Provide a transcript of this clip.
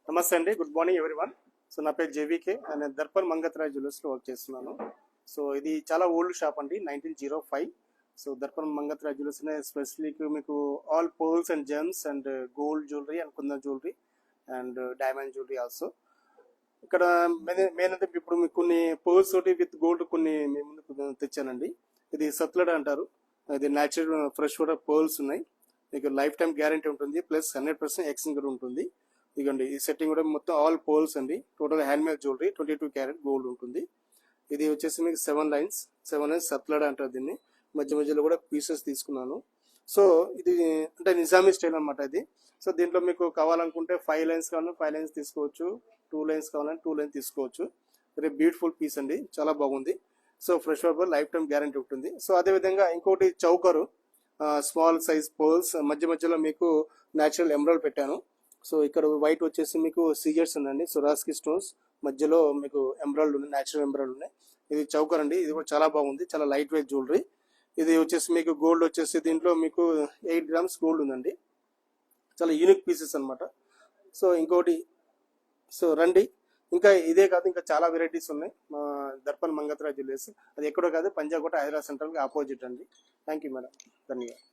నమస్తే అండి, good morning everyone. So నా పేరు జేవికే అండ్ దర్పన్ మంగత్రాజ్ జ్యువెలర్స్లో వర్క్ చేస్తున్నాను. సో ఇది చాలా ఓల్డ్ షాప్ అండి, 1905. So Darpan Mangatraj jewellers specially మీకు all pearls and gems and gold jewellery and kundan jewellery and diamond jewellery also. ఇక్కడ మెయిన్ అంటే ఇప్పుడు మీకు కొన్ని పర్ల్స్ తోటి విత్ గోల్డ్ కొన్ని మీ ముందుకు తెచ్చానండి. ఇది సత్లడ్ అంటారు. ఇది న్యాచురల్ ఫ్రెష్ వాటర్ పర్ల్స్ ఉన్నాయి. మీకు లైఫ్ టైం గ్యారంటీ ఉంటుంది, ప్లస్ 100% ఎక్స్చేంజ్ కూడా ఉంటుంది. ఇదిగోండి ఈ సెట్టింగ్ కూడా మొత్తం ఆల్ పోల్స్ అండి. Total handmade jewellery 22 carat gold ఉంటుంది. ఇది వచ్చేసి మీకు 7 లైన్స్ సత్లడ్ అంటారు దీన్ని. మధ్య మధ్యలో కూడా పీసెస్ తీసుకున్నాను. సో ఇది అంటే నిజామీ స్టైల్ అనమాట ఇది. సో దీంట్లో మీకు కావాలనుకుంటే 5 లైన్స్ కావాలంటే 5 లైన్స్ తీసుకోవచ్చు, 2 లైన్స్ కావాలంటే 2 లైన్స్ తీసుకోవచ్చు. వెరీ బ్యూటిఫుల్ పీస్ అండి, చాలా బాగుంది. So fresh water life time guarantee ఉంటుంది. సో అదేవిధంగా ఇంకోటి చౌకరు స్మాల్ సైజ్ పోల్స్ మధ్య మధ్యలో మీకు న్యాచురల్ ఎమరాల్డ్ పెట్టాను. సో ఇక్కడ వైట్ వచ్చేసి మీకు సీజర్స్ ఉందండి, సొరాస్కి స్టోన్స్ మధ్యలో మీకు ఎమరాల్డ్ ఉన్నాయి, న్యాచురల్ ఎమరాల్డ్ ఉన్నాయి. ఇది చౌకర్ అండి, ఇది కూడా చాలా బాగుంది, చాలా లైట్ వెయిట్ జ్యువెలరీ. ఇది వచ్చేసి మీకు గోల్డ్ వచ్చేసి దీంట్లో మీకు 8 గ్రామ్స్ గోల్డ్ ఉందండి. చాలా యూనిక్ పీసెస్ అనమాట. సో ఇంకోటి, సో రండి, ఇంకా ఇదే కాదు ఇంకా చాలా వెరైటీస్ ఉన్నాయి మా దర్పన్ మంగత్రాజ్ జ్యువెలర్స్. అది ఎక్కడో కాదు, పంజాగుట్ట హైదరాబాద్ సెంట్రల్కి ఆపోజిట్ అండి. థ్యాంక్ యూ మేడం, ధన్యవాదాలు.